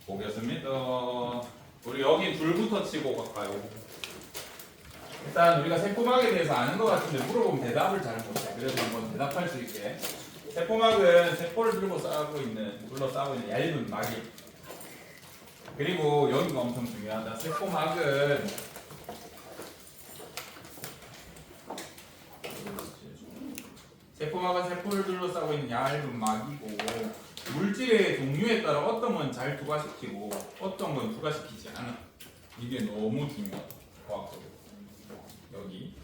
보겠습니다. 우리 여기 불부터 치고 갈까요? 일단 우리가 세포막에 대해서 아는 것 같은데 물어보면 대답을 잘 못해. 그래서 한번 대답할 수 있게. 세포막은 세포를 둘러싸고 있는 얇은 막이. 그리고 여기가 엄청 중요하다. 세포막은 세포를 둘러싸고 있는 얇은 막이고 물질의 종류에 따라 어떤 건 잘 투과시키고 어떤 건 투과시키지 않아. 이게 너무 중요하다. 과학적으로. 여기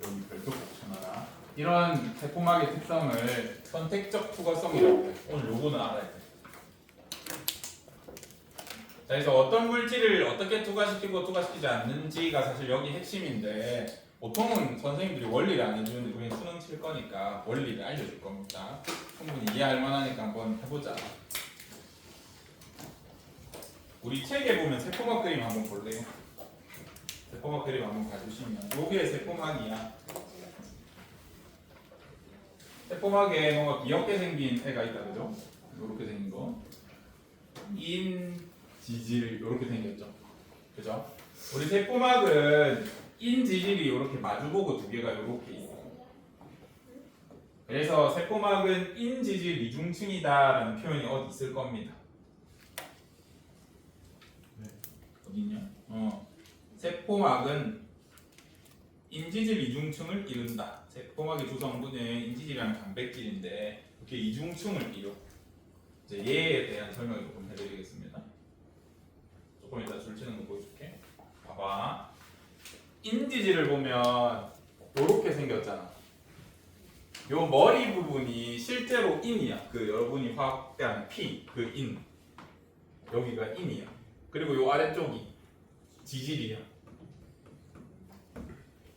별도 꼭 쳐놔라. 이런 세포막의 특성을 선택적 투과성이라고 해. 오늘 요거는 알아야 돼. 자, 그래서 어떤 물질을 어떻게 투과시키고 투과시키지 않는지가 사실 여기 핵심인데 보통은 선생님들이 원리를 안 해주는데 우리는 수능 칠 거니까 원리를 알려줄 겁니다. 충분히 이해할 만하니까 한번 해보자. 우리 책에 보면 세포막 그림 한번 볼래요? 세포막 그림 한번 봐주시면 요게 세포막이야. 세포막에 뭔가 귀엽게 생긴 애가 있다, 그죠? 요렇게 생긴 거. 인지질 요렇게 생겼죠, 그죠? 우리 세포막은 인지질이 요렇게 마주보고 두 개가 요렇게 있어. 그래서 세포막은 인지질 이중층이다라는 표현이 어디 있을 겁니다. 어디 있냐? 세포막은 인지질 이중층을 이룬다. 세포막의 구성분은 인지질이랑 단백질인데 이렇게 이중층을 이뤄. 이제 얘에 대한 설명을 조금 해드리겠습니다. 조금 이따 줄 치는 거 보여줄게. 봐봐. 인지질을 보면 이렇게 생겼잖아. 요 머리 부분이 실제로 인이야. 그 여러분이 화학대하는 P, 그 인. 여기가 인이야. 그리고 요 아래쪽이 지질이야.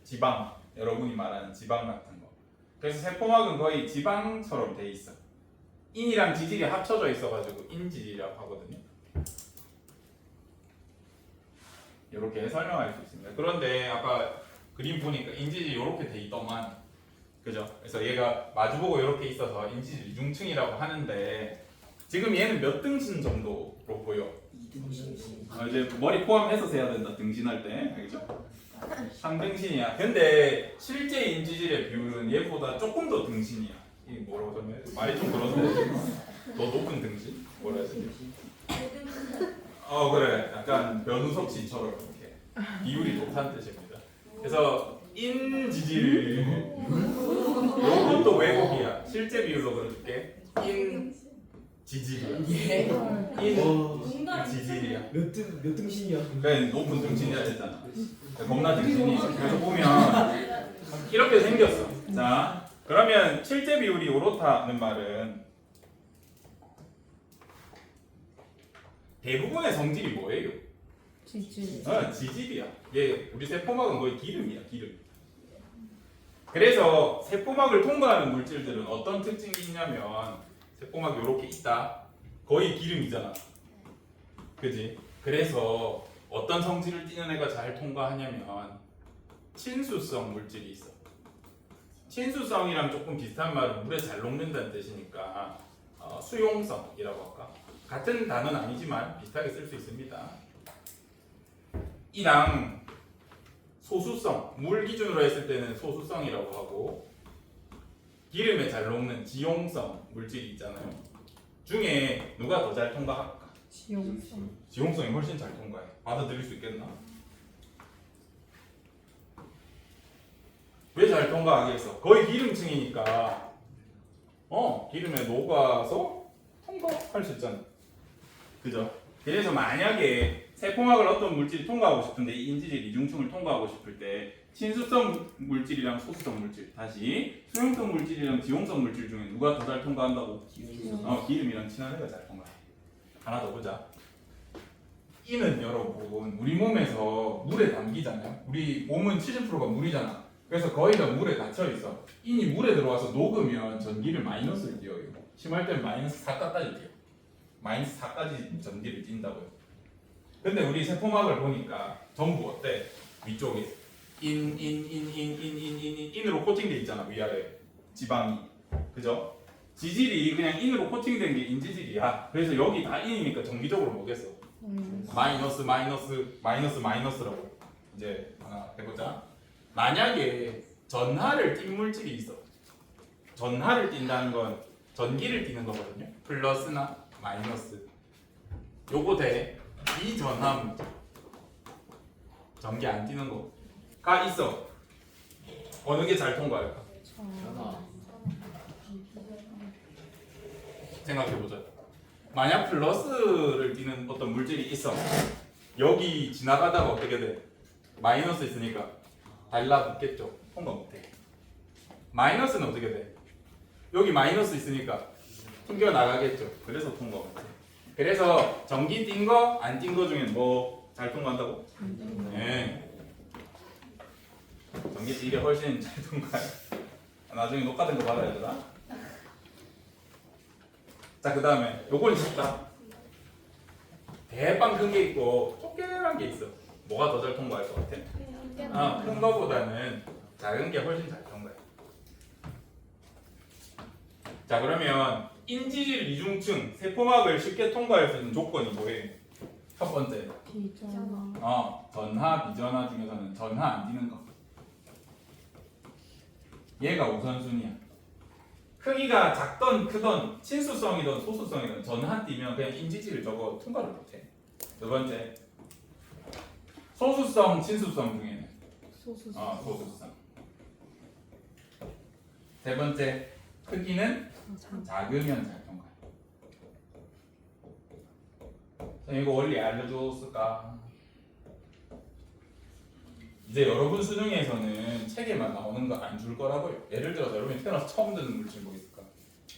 지방. 여러분이 말하는 지방 같은 거. 그래서 세포막은 거의 지방처럼 돼 있어. 인이랑 지질이 합쳐져 있어가지고 인지질이라고 하거든요. 이렇게 설명할 수 있습니다. 그런데 아까 그림 보니까 인지질이 이렇게 돼 있더만, 그죠? 그래서 얘가 마주보고 이렇게 있어서 인지질 이중층이라고 하는데 지금 얘는 몇 등신 정도로 보여? 2등신. 이제 머리 포함해서 세야 된다. 등신할 때, 알겠죠? 3등신이야. 근데 실제 인지질의 비율은 얘보다 조금 더 등신이야. 이게 뭐라고 설명해? 말이 좀 그런데 더 높은 등신? 뭐라 해야 되지? 그래. 약간 변우석 씨처럼 이렇게 비율이 좋다는 뜻입니다. 그래서 인지질 요것도 왜곡이야. 실제 비율로 그려줄게. 인지질이야. 인지질이야. 몇 등신이야? 그래, 높은 등신이야 됐잖아. 겁나 등신이. 그래서 보면 이렇게 생겼어. 자, 그러면 실제 비율이 요렇다는 말은 대부분의 성질이 뭐예요? 지질. 지질이야. 얘 우리 세포막은 거의 기름이야, 기름. 그래서 세포막을 통과하는 물질들은 어떤 특징이 있냐면 세포막이 이렇게 있다. 거의 기름이잖아. 그지? 그래서 어떤 성질을 띠는 애가 잘 통과하냐면 친수성 물질이 있어. 친수성이랑 조금 비슷한 말은 물에 잘 녹는다는 뜻이니까 수용성이라고 할까? 같은 단어는 아니지만 비슷하게 쓸 수 있습니다. 이랑 소수성, 물 기준으로 했을 때는 소수성이라고 하고 기름에 잘 녹는 지용성 물질이 있잖아요. 중에 누가 더 잘 통과할까? 지용성. 지용성이 훨씬 잘 통과해. 받아들일 수 있겠나? 왜 잘 통과하겠어? 거의 기름층이니까 기름에 녹아서 통과할 수 있잖아. 그죠? 그래서 만약에 세포막을 어떤 물질이 통과하고 싶은데 이 인지질 이중층을 통과하고 싶을 때 친수성 물질이랑 소수성 물질, 다시 수용성 물질이랑 지용성 물질 중에 누가 더 잘 통과한다고? 기름이랑 친한 애가 잘 통과해. 하나 더 보자. 이는 여러분 우리 몸에서 물에 담기잖아요. 우리 몸은 70%가 물이잖아. 그래서 거의 다 물에 닫혀 있어. 인이 물에 들어와서 녹으면 전기를 마이너스를 띄어요. 심할 때는 마이너스 4까지 띄어. 마이너스 4까지 전기를 띈다고요. 근데 우리 세포막을 보니까 전부 어때? 위쪽에 인으로 코팅돼 있잖아. 위아래 지방이. 그죠? 지질이 그냥 인으로 코팅된 게 인지질이야. 그래서 여기 다 인이니까 정기적으로 뭐겠어? 마이너스라고. 이제 하나 해보자. 만약에 전하를 띈 물질이 있어. 전하를 띈다는 건 전기를 띠는 거거든요. 플러스나 마이너스. 요거 돼. 비전하 물질. 전기 안 띠는 거가 있어. 어느 게 잘 통과할까? 생각해보자. 만약 플러스를 띠는 어떤 물질이 있어. 여기 지나가다가 어떻게 돼? 마이너스 있으니까 달라붙겠죠. 통과 못해. 마이너스는 어떻게 돼? 여기 마이너스 있으니까 튕겨 나가겠죠. 그래서 통과 못해. 그래서 전기 띈 거, 안 띈 거 중에 뭐 잘 통과한다고? 네. 전기 띠게 훨씬 잘 통과해. 나중에 녹화된 거 받아야 되나? 자, 그 다음에 요건 쉽다. 대빵 큰 게 있고 조그란 게 있어. 뭐가 더 잘 통과할 것 같아? 큰 거보다는 작은 게 훨씬 잘 통과해. 자, 그러면 인지질 이중층 세포막을 쉽게 통과할 수 있는 조건이 뭐예요? 첫 번째, 전하, 비전하 중에서는 전하 안 띄는 거. 얘가 우선순위야. 크기가 작던 크던 친수성이든 소수성이든 전하 띄면 그냥 인지질을 저거 통과를 못해. 두 번째, 소수성, 친수성 중에는 소수성. 세 번째, 크기는 작으면 잘 통과해. 이거 원리 알려줬을까? 이제 여러분 수능에서는 책에만 나오는 거 안 줄 거라고요. 예를 들어서 여러분이 태어나서 처음 듣는 물질 뭐 있을까?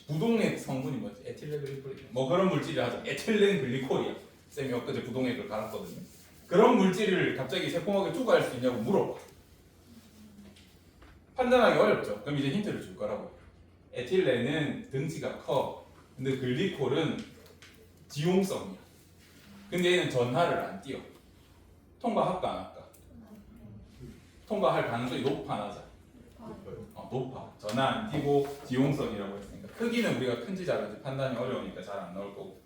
부동액 성분이 뭐지? 에틸렌 글리콜 뭐 그런 물질이 하죠. 에틸렌 글리콜이야. 쌤이 엊그제 부동액을 갈았거든요. 그런 물질을 갑자기 세포막에 투과할 수 있냐고 물어봐. 판단하기 어렵죠. 그럼 이제 힌트를 줄 거라고. 에틸렌은 등치가 커. 근데 글리콜은 지용성이야. 근데 얘는 전하를 안 띄어. 통과할까 안 할까? 통과할 가능성이 높아 낮아? 높아. 전하 안 띄고 지용성이라고 했으니까 크기는 우리가 큰지 작은지 판단이 어려우니까 잘 안 나올 거고.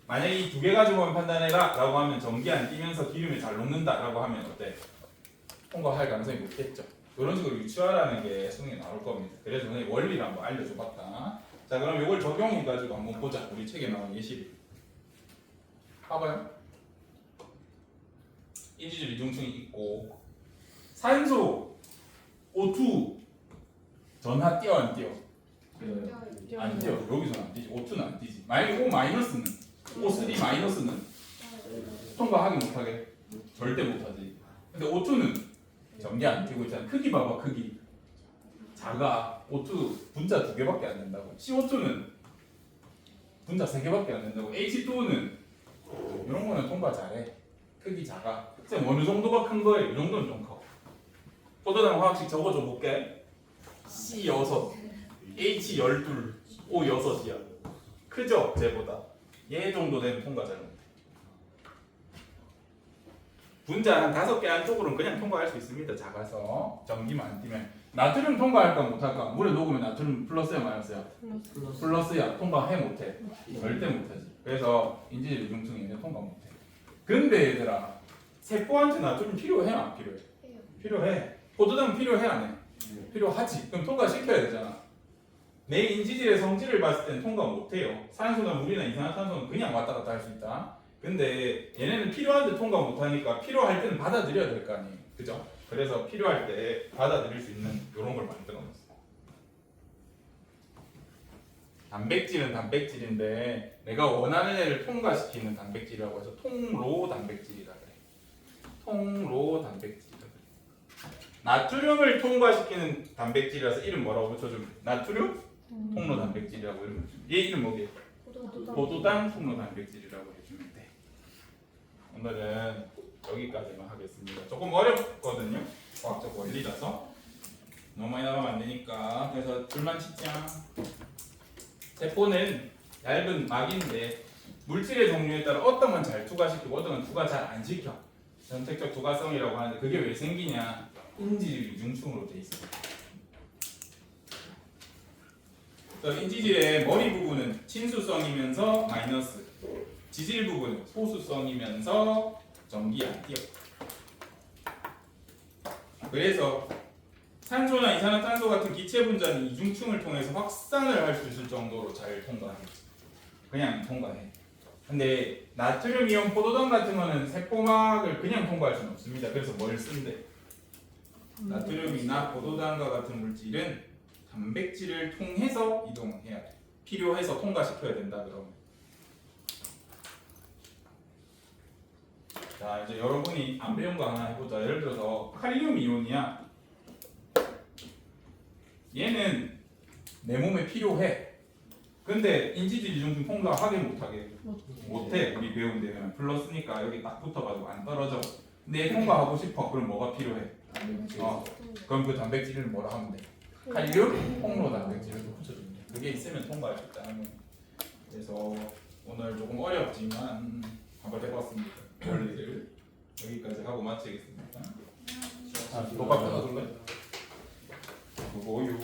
만약에 이 두 개 가지고만 판단해라 라고 하면 전기 안 띄면서 기름이 잘 녹는다 라고 하면 어때? 통과할 가능성이 높겠죠. 이런 식으로 유추하라는 게 수능에 나올 겁니다. 그래서 오늘 원리를 한번 알려줘봤다. 자, 그럼 이걸 적용해가지고 한번 보자. 우리 책에 나온 예시를. 봐봐요. 인지질 이중층이 있고 산소, O2 전하 띄어 안 띄어? 안 띄어. 여기서는 안 띄지. O2는 안 띄지. 만약에 O 마이너스는 O3 마이너스는 통과하기 못하게? 절대 못하지. 근데 O2는 전기 안 띄고 있잖아. 크기 봐봐. 크기 작아. O2 분자 2개밖에 안 된다고. CO2는 분자 3개밖에 안 된다고. H2는 이런 거는 통과 잘해. 크기 작아. 쌤 어느 정도가 큰 거예요? 이 정도는 좀 커. 포도당 화학식 적어줘 볼게. C6, H12, O6이야. 크죠? 쟤보다. 얘 정도 되면 통과 잘 못해. 분자 한 5개 안쪽으로는 그냥 통과할 수 있습니다. 작아서. 전기만 안 띄면. 나트륨 통과할까 못할까? 물에 녹으면 나트륨 플러스야 마이너스야? 플러스야. 통과해 못해? 절대 못하지. 그래서 인지질 이중층에는 통과 못해. 근데 얘들아, 세포한테 나트륨 필요해 안 필요해? 필요해. 포도당 필요해 안 해? 필요하지. 그럼 통과시켜야 되잖아. 내 인지질의 성질을 봤을 땐 통과 못해요. 산소나 물이나 이산화탄소는 그냥 왔다 갔다 할 수 있다. 근데 얘네는 필요한데 통과 못하니까 필요할 때는 받아들여야 될 거 아니에요. 그죠? 그래서 필요할 때 받아들일 수 있는 이런 걸 만들어 놨어. 단백질은 단백질인데 내가 원하는 애를 통과시키는 단백질이라고 해서 통로 단백질이라 그래. 통로 단백질이라 그래. 나트륨을 통과시키는 단백질이라서 이름 뭐라고 붙여주면 나트륨 통로 단백질이라고 이름 붙여주면 얘 이름 뭐게? 포도당 통로 단백질이라고 해주면 돼. 오늘은 여기까지만 하겠습니다. 조금 어렵거든요. 과학적 원리라서 너무 많이 나가면 안 되니까. 그래서 줄만 치자. 세포는 얇은 막인데 물질의 종류에 따라 어떤 건 잘 투과시키고 어떤 건 투과 잘 안 시켜. 선택적 투과성이라고 하는데 그게 왜 생기냐? 인지질 이중층으로 돼 있어. 그래서 인지질의 머리 부분은 친수성이면서 마이너스, 지질 부분은 소수성이면서 전기 안 띄어. 그래서 산소나 이산화탄소 같은 기체 분자는 이중층을 통해서 확산을 할 수 있을 정도로 잘 통과해. 그냥 통과해. 근데 나트륨 이온 포도당 같은 거는 세포막을 그냥 통과할 수는 없습니다. 그래서 뭘 쓴대? 나트륨이나 포도당과 같은 물질은 단백질을 통해서 이동해야 돼. 필요해서 통과시켜야 된다 그러면. 자, 이제 여러분이 안 배운 거 하나 해보자. 예를 들어서 칼륨 이온이야. 얘는 내 몸에 필요해. 근데 인지질 이중층 통과하게 못하게 못해. 우리 배운 데는 플러스니까 여기 딱 붙어가지고 안 떨어져. 근데 통과하고 싶어. 그럼 뭐가 필요해? 그럼 그 단백질을 뭐라 하면 돼? 칼륨 홍로 단백질을 붙여주면 돼. 그게 있으면 통과할 수 있다는 거야. 그래서 오늘 조금 어렵지만 한번 해봤습니다. 원리를 여기까지 하고 마치겠습니다. 똑같은 거 둘래? 그거요.